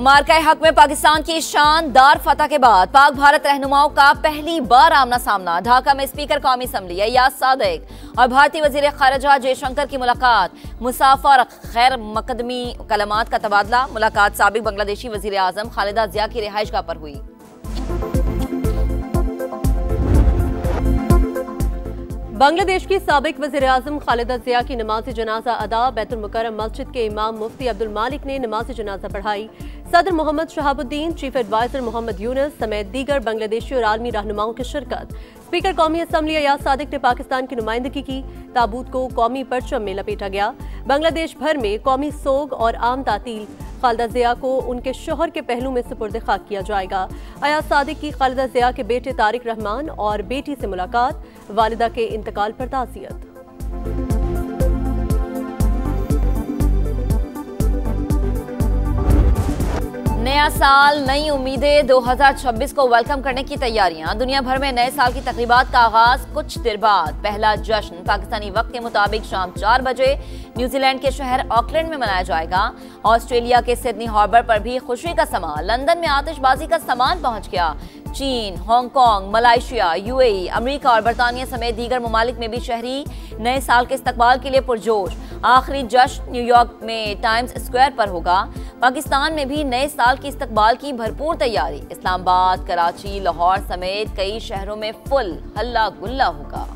मार्का हक में पाकिस्तान की शानदार फतह के बाद पाक भारत रहनुमाओं का पहली बार आमना सामना। ढाका में स्पीकर कौमी असम्बली अय्याज सादिक और भारतीय वजीर खारजा जयशंकर की मुलाकात। मुसाफर खैर मकदमी कलमात का तबादला। मुलाकात साबिक बांग्लादेशी वजीर आजम खालिदा जिया की रिहाइशगाह पर हुई। बांग्लादेश की साबिक वज़ीर आज़म खालिदा जिया की नमाज जनाजा अदा। बैतुल मुकर्रम मस्जिद के इमाम मुफ्ती अब्दुल मालिक ने नमाज जनाजा पढ़ाई। सदर मोहम्मद शहाबुद्दीन, चीफ एडवाइजर मोहम्मद यूनुस समेत दीगर बांग्लादेशी और आलमी रहनुमाओं की शिरकत। स्पीकर कौमी असम्बली अय्याज सादिक ने पाकिस्तान की नुमाइंदगी की। ताबूत को कौमी परचम में लपेटा गया। बांग्लादेश भर में कौमी सोग और आम तातील। खालिदा जिया को उनके शोहर के पहलू में सुपुर्द खाक किया जाएगा। अय्याज सादिक की खालिदा जिया के बेटे तारिक रहमान और बेटी से मुलाकात। वालिदा के इंतकाल पर ताज़ियत। नया साल नई उम्मीदें 2026 को वेलकम करने की तैयारियां। दुनिया भर में नए साल की तकरीबात का आगाज कुछ देर बाद। पहला जश्न पाकिस्तानी वक्त के मुताबिक शाम 4 बजे न्यूजीलैंड के शहर ऑकलैंड में मनाया जाएगा। ऑस्ट्रेलिया के सिडनी हार्बर पर भी खुशी का समा। लंदन में आतिशबाजी का सामान पहुंच गया। चीन, हांगकांग, मलेशिया, यूएई, अमेरिका और बरतानिया समेत दीगर ममालिक में भी शहरी नए साल के इस्तकबाल के लिए पुरजोश। आखिरी जश्न न्यूयॉर्क में टाइम्स स्क्वायर पर होगा। पाकिस्तान में भी नए साल की इस्तकबाल की भरपूर तैयारी। इस्लामाबाद, कराची, लाहौर समेत कई शहरों में फुल हल्ला गुल्ला होगा।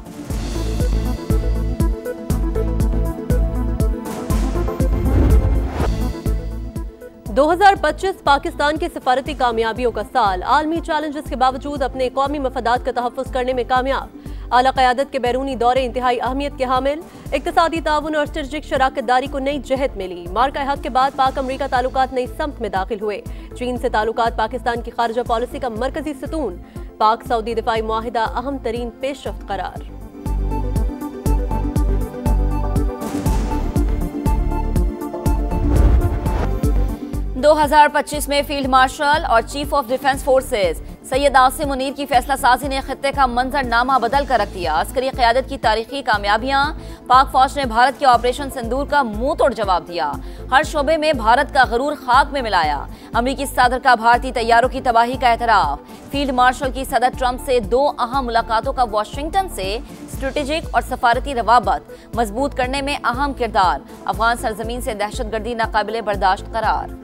दो 2025 पाकिस्तान की सफारती कामयाबियों का साल। आलमी चैलेंजेस के बावजूद अपने कौमी मफादात का तहफ़्फ़ुज़ करने में कामयाब। आला क़यादत के बैरूनी दौरे इंतहाई अहमियत के हामिल। इक़्तिसादी ताउन और स्ट्रेटेजिक शराकतदारी को नई जहत मिली। मार्का हक के बाद पाक अमरीका ताल्लुकात नई समत में दाखिल हुए। चीन से ताल्लुकात पाकिस्तान की खारजा पॉलिसी का मरकजी सतून। पाक सऊदी दिफाई मुआहिदा अहम तरीन पेशरफ्त करार। दो 2025 में फील्ड मार्शल और chief of defence forces Syed Asim Munir की फैसला साजी ने खित्ते का मंजरनामा बदल कर रख दिया। अस्करी क़यादत की तारीखी कामयाबियां। पाक फौज ने भारत के ऑपरेशन सिंदूर का मुंह तोड़ जवाब दिया। हर शोबे में भारत का गरूर खाक में मिलाया। अमरीकी सदर का भारतीय तैयारों की तबाही का एतराफ। फील्ड मार्शल की सदर ट्रंप से 2 अहम मुलाकातों का वाशिंगटन से स्ट्रेटेजिक और सफारती रवाबत मजबूत करने में अहम किरदार। अफगान सरजमीन से दहशतगर्दी नाकाबिले बर्दाश्त करार।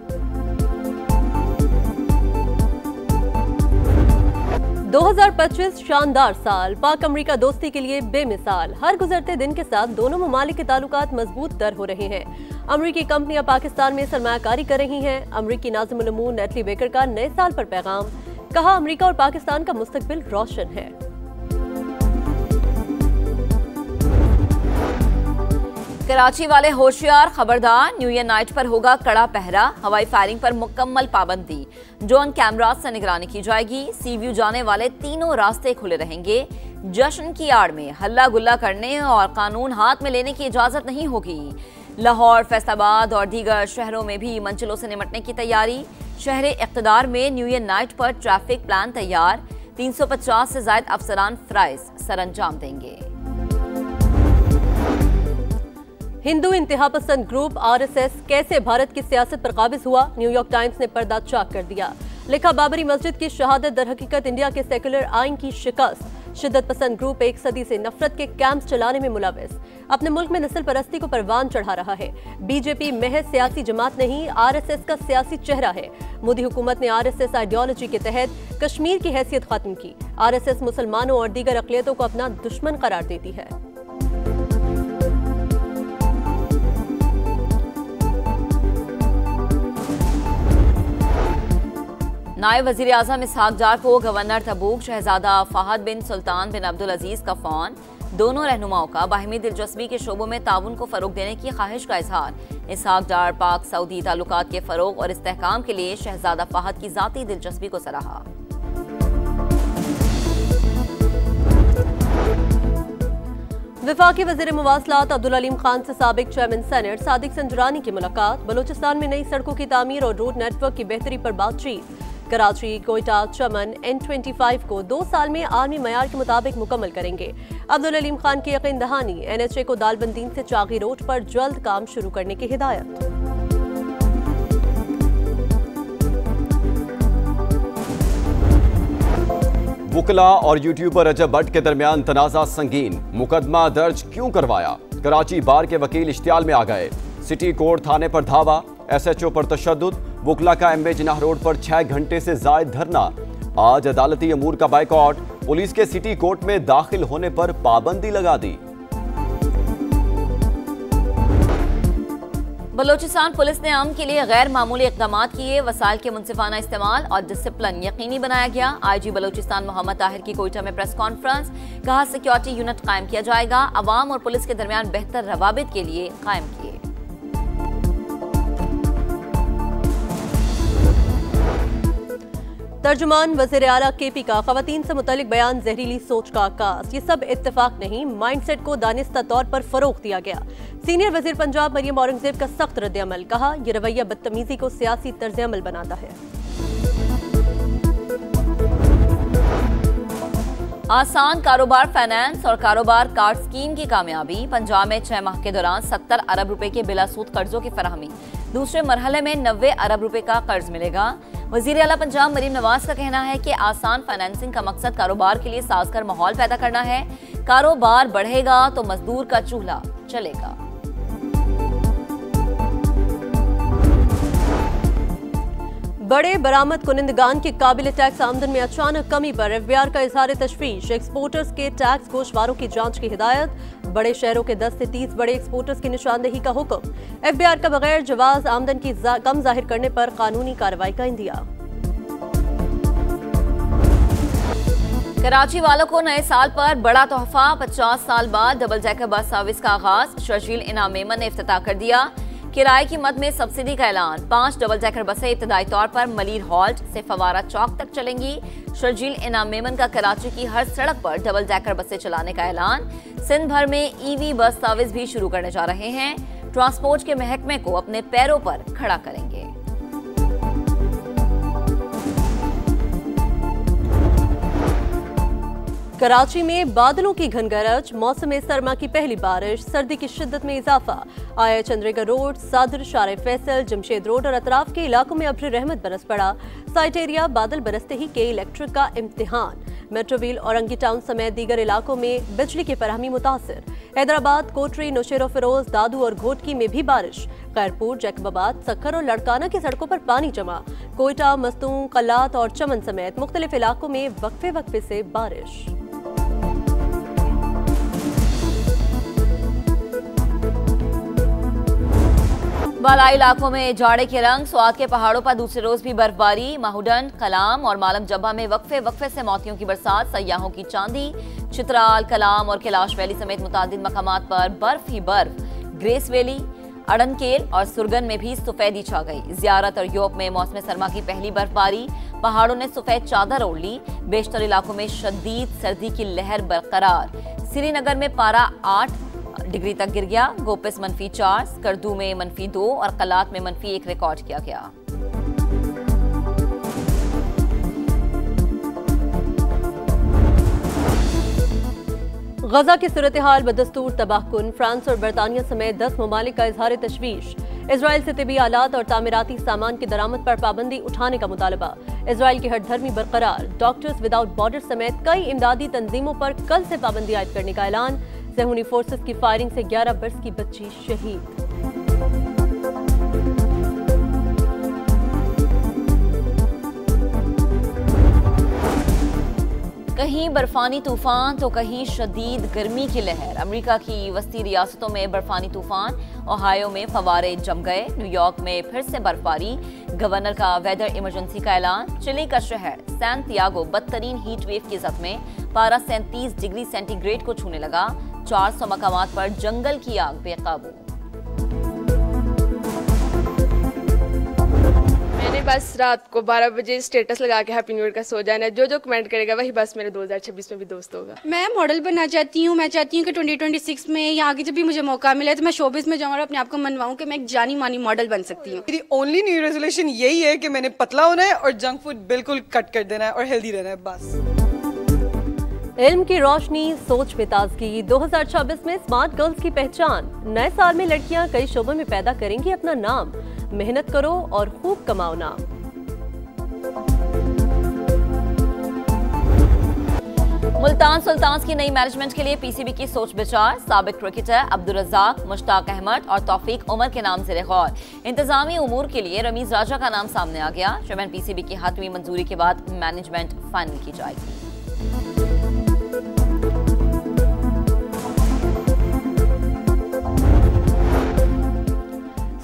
2025 शानदार साल। पाक अमरीका दोस्ती के लिए बेमिसाल। हर गुजरते दिन के साथ दोनों ममालिक के ताल्लुकात मजबूत तर हो रहे हैं। अमरीकी कंपनियां पाकिस्तान में सरमायाकारी कर रही हैं। अमरीकी नाज़िमुल उमूर नेटली बेकर का नए साल पर पैगाम। कहा, अमरीका और पाकिस्तान का मुस्तकबिल रोशन है। कराची वाले होशियार, खबरदार। न्यू ईयर नाइट पर होगा कड़ा पहरा। हवाई फायरिंग पर मुकम्मल पाबंदी। ड्रोन कैमरा से निगरानी की जाएगी। सी व्यू जाने वाले तीनों रास्ते खुले रहेंगे। जश्न की आड़ में हल्ला गुल्ला करने और कानून हाथ में लेने की इजाजत नहीं होगी। लाहौर, फैसलाबाद और दीगर शहरों में भी मंजिलों से निमटने की तैयारी। शहर इक़्तिदार में न्यू ईयर नाइट पर ट्रैफिक प्लान तैयार। 350 से ज्यादा अफसरान फ्राइज सरअंजाम देंगे। हिंदू इंतहा पसंद ग्रुप आरएसएस कैसे भारत की सियासत पर काबिज हुआ। न्यूयॉर्क टाइम्स ने पर्दा चाक कर दिया। लिखा, बाबरी मस्जिद की शहादत दर हकीकत इंडिया के सेकुलर आइन की शिकस्त। शिद्दत पसंद ग्रुप 1 सदी से नफरत के कैंप्स चलाने में मुलविस। अपने मुल्क में नस्ल परस्ती को परवान चढ़ा रहा है। बीजेपी महज सियासी जमात नहीं, आरएसएस का सियासी चेहरा है। मोदी हुकूमत ने आरएसएस आइडियोलॉजी के तहत कश्मीर की हैसियत खत्म की। आरएसएस मुसलमानों और दीगर अक़लियतों को अपना दुश्मन करार देती है। नायब वजीर आजम इसहाक डार को गवर्नर तबूक शहजादा फहद बिन सुल्तान बिन अब्दुल अजीज का फोन। दोनों रहनुमाओं का बाहिमी दिलचस्पी के शोबों में ताउन को फरोग देने की ख्वाहिश का इजहार। इसहाक डार पाक सऊदी ताल्लुकात के फरोग और इस्तेहकाम के लिए शहजादा फहद की जाती दिलचस्पी को सराहा। वफाकी वज़ीर मुवासलात अब्दुल अलीम खान से साबिक चेयरमैन सेनेट सादिक संजरानी की मुलाकात। बलोचिस्तान में नई सड़कों की तामीर और रोड नेटवर्क की बेहतरी पर बातचीत। कराची, कोयटा, चमन N25 को 2 साल में आलमी मयार के मुताबिक मुकम्मल करेंगे। अब्दुल अलीम खान की यकीन दहानी। NHA को दालबंदीन से चागी रोड पर जल्द काम शुरू करने की हिदायत। वुकला और यूट्यूबर रजब भट्ट के दरमियान तनाजा संगीन, मुकदमा दर्ज क्यों करवाया? कराची बार के वकील इश्तियाल में आ गए। सिटी कोर्ट थाने पर धावा, SHO पर तशद्दुद, वुकला का MA जिनाह रोड पर 6 घंटे से जायद धरना। आज अदालती अमूर का बाइकआउट, पुलिस के सिटी कोर्ट में दाखिल होने पर पाबंदी लगा दी। बलोचिस्तान पुलिस ने अमन के लिए गैर मामूली इक़दाम किए। वसाइल के मुनसिफाना इस्तेमाल और डिसिप्लिन यकीनी बनाया गया। IG बलोचिस्तान मोहम्मद ताहिर की कोयटा में प्रेस कॉन्फ्रेंस, कहा सिक्योरिटी यूनिट कायम किया जाएगा, अवाम और पुलिस के दरमियान बेहतर रवाबित के लिए कायम किए। तर्जुमान वज़ीर आला KP का खवातीन से मुतालिक बयान जहरीली सोच का आगाज, ये सब इत्तेफाक नहीं, माइंडसेट को दानिस्ता तौर पर फरोग दिया गया। सीनियर वज़ीर पंजाब मरियम औरंगजेब का सख्त रद्द-ए-अमल, कहा यह रवैया बदतमीजी को सियासी तर्ज-ए-अमल बनाता है। आसान कारोबार फाइनेंस और कारोबार कार्ड स्कीम की कामयाबी। पंजाब में 6 माह के दौरान 70 अरब रुपए के बिलासूद कर्जों की फराहमी। दूसरे मरहले में 90 अरब रुपए का कर्ज मिलेगा। वज़ीर आला पंजाब मरीम नवाज का कहना है कि आसान फाइनेंसिंग का मकसद कारोबार के लिए साजगार माहौल पैदा करना है। कारोबार बढ़ेगा तो मजदूर का चूल्हा चलेगा। बड़े बरामद कुनिंदगान के काबिल टैक्स आमदन में अचानक कमी पर FBR का इजहार तशवीश। एक्सपोर्टर्स के टैक्स गोशवारों की जांच की हिदायत। बड़े शहरों के 10 से 30 बड़े एक्सपोर्टर्स की निशानदेही का हुक्म। FBR का बगैर जवाज आमदन की कम जाहिर करने पर कानूनी कार्रवाई का इंदिया। कराची वालों को नए साल पर बड़ा तोहफा। 50 साल बाद डबल डेकर बस सर्विस का आगाज। शर्जील इनाम मेमन ने इफ्तिताह कर दिया। किराए की मद में सब्सिडी का ऐलान। 5 डबल डेकर बसें इब्तदाई तौर पर मलीर हॉल्ट से फवारा चौक तक चलेंगी। शर्जील इनाम मेमन का कराची की हर सड़क पर डबल डेकर बसें चलाने का ऐलान। सिंध भर में EV बस सर्विस भी शुरू करने जा रहे हैं। ट्रांसपोर्ट के महकमे को अपने पैरों पर खड़ा करेंगे। कराची में बादलों की घनगरज, मौसम सरमा की पहली बारिश, सर्दी की शिद्दत में इजाफा। आया चंद्रिका रोड, सदर, शारे फैसल, जमशेद रोड और अतराफ के इलाकों में अब्र रहमत बरस पड़ा। साइट एरिया बादल बरसते ही के इलेक्ट्रिक का इम्तिहान। मेट्रोविल, औरंगी टाउन समेत दीगर इलाकों में बिजली की फराहमी मुतासिर। हैदराबाद, कोटरी, नौशेरो फिरोज, दादू और घोटकी में भी बारिश। खैरपुर, जैकबाबाद, सक्खर और लड़काना की सड़कों पर पानी जमा। कोयटा, मस्तूं, कलात और चमन समेत मुख्तलिफ इलाकों में वक्फे वक्फे से बारिश। बालाई इलाकों में जाड़े के रंग। स्वात के पहाड़ों पर दूसरे रोज भी बर्फबारी। माहुडन, कलाम और मालम जब्बा में वक्फे वक्फे से मोतियों की बरसात। सयाहों की चांदी। चित्राल, कलाम और कैलाश वैली समेत मुतादिद मकामात पर बर्फ ही बर्फ। ग्रेस वैली, अड़नकेल और सुरगन में भी सफेदी छा गई। जियारत और योप में मौसम सरमा की पहली बर्फबारी। पहाड़ों ने सफेद चादर ओढ़ ली। बेशतर इलाकों में शदीद सर्दी की लहर बरकरार। श्रीनगर में पारा 8 डिग्री तक गिर गया। गोपिस -4, स्कर्दू में -2 और कलात में -1 रिकॉर्ड किया गया। गजा की सूरत हाल बदस्तूर तबाहकुन। फ्रांस और बरतानिया समेत 10 ममालिक का इजहार तशवीश। इसराइल से तिबी आलात और तामीराती सामान की दरामद पर पाबंदी उठाने का मुतालबा। इसराइल की हठधर्मी बरकरार। डॉक्टर्स विदाउट बॉर्डर समेत कई इमदादी तंजीमों पर कल से पाबंदी आयद करने का ऐलान। सेहूनी फोर्सेस की फायरिंग से 11 वर्ष की बच्ची शहीद। कहीं बर्फानी तूफान तो कहीं शदीद गर्मी की लहर। अमेरिका की वस्ती रियासतों में बर्फानी तूफान। ओहायो में फवारे जम गए। न्यूयॉर्क में फिर से बर्फबारी। गवर्नर का वेदर इमरजेंसी का ऐलान। चिली का शहर सैंटियागो बदतरीन हीट वेव की जद में। पारा 37 डिग्री सेंटीग्रेड को छूने लगा। 400 मकामात पर जंगल की आग बेकाबू। मैंने बस रात को 12 बजे स्टेटस लगा के हैप्पी न्यू ईयर का सो जाना है। जो जो कमेंट करेगा वही बस मेरे 2026 में भी दोस्त होगा। मैं मॉडल बनना चाहती हूँ। मैं चाहती हूँ कि 2026 में या आगे जब भी मुझे मौका मिले तो मैं शोबिस में जाऊँ और अपने आप को मनवाऊँ कि मैं एक जानी मानी मॉडल बन सकती हूँ। मेरी ओनली न्यू रेजोल्यूशन यही है कि मैंने पतला होना है और जंक फूड बिल्कुल कट कर देना है और हेल्दी रहना है बस। इल्म की रोशनी, सोच में ताजगी। 2026 में स्मार्ट गर्ल्स की पहचान। नए साल में लड़कियां कई शोबों में पैदा करेंगी अपना नाम। मेहनत करो और खूब कमाओ नाम। मुल्तान सुल्तान्स की नई मैनेजमेंट के लिए पीसीबी की सोच विचार। साबिक क्रिकेटर अब्दुल रज़ाक, मुश्ताक अहमद और तौफीक उमर के नाम ज़ेरे गौर। इंतजामी उमूर के लिए रमीज राजा का नाम सामने आ गया। चेयरमैन पीसीबी की हातमी मंजूरी के बाद मैनेजमेंट फाइनल की जाएगी।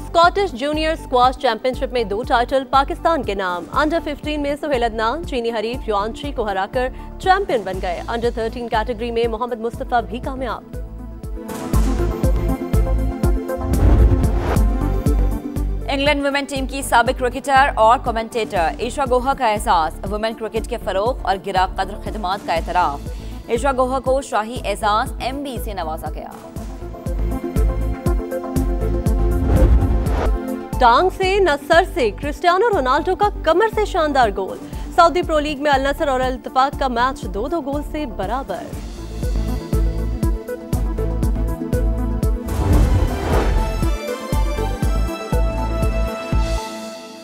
स्कॉटिश जूनियर स्क्वाश चैंपियनशिप में 2 टाइटल पाकिस्तान के नाम। अंडर 15 में सुहेल अदनान चीनी हरीफ युआनशी को हराकर चैंपियन बन गए। अंडर 13 कैटेगरी में मोहम्मद मुस्तफा भी कामयाब। इंग्लैंड वुमेन टीम की साबिक क्रिकेटर और कमेंटेटर ईशा गोहा का एहसास। वुमेन क्रिकेट के फरोग और गिरा कद्र खिदमात का एतराफ। ईशा गोहा को शाही एजाज MB से नवाजा गया। टांग से न सर से क्रिस्टियानो रोनाल्डो का कमर से शानदार गोल। सऊदी प्रो लीग में अल नसर और अल इत्तेफाक का मैच 2-2 गोल से बराबर।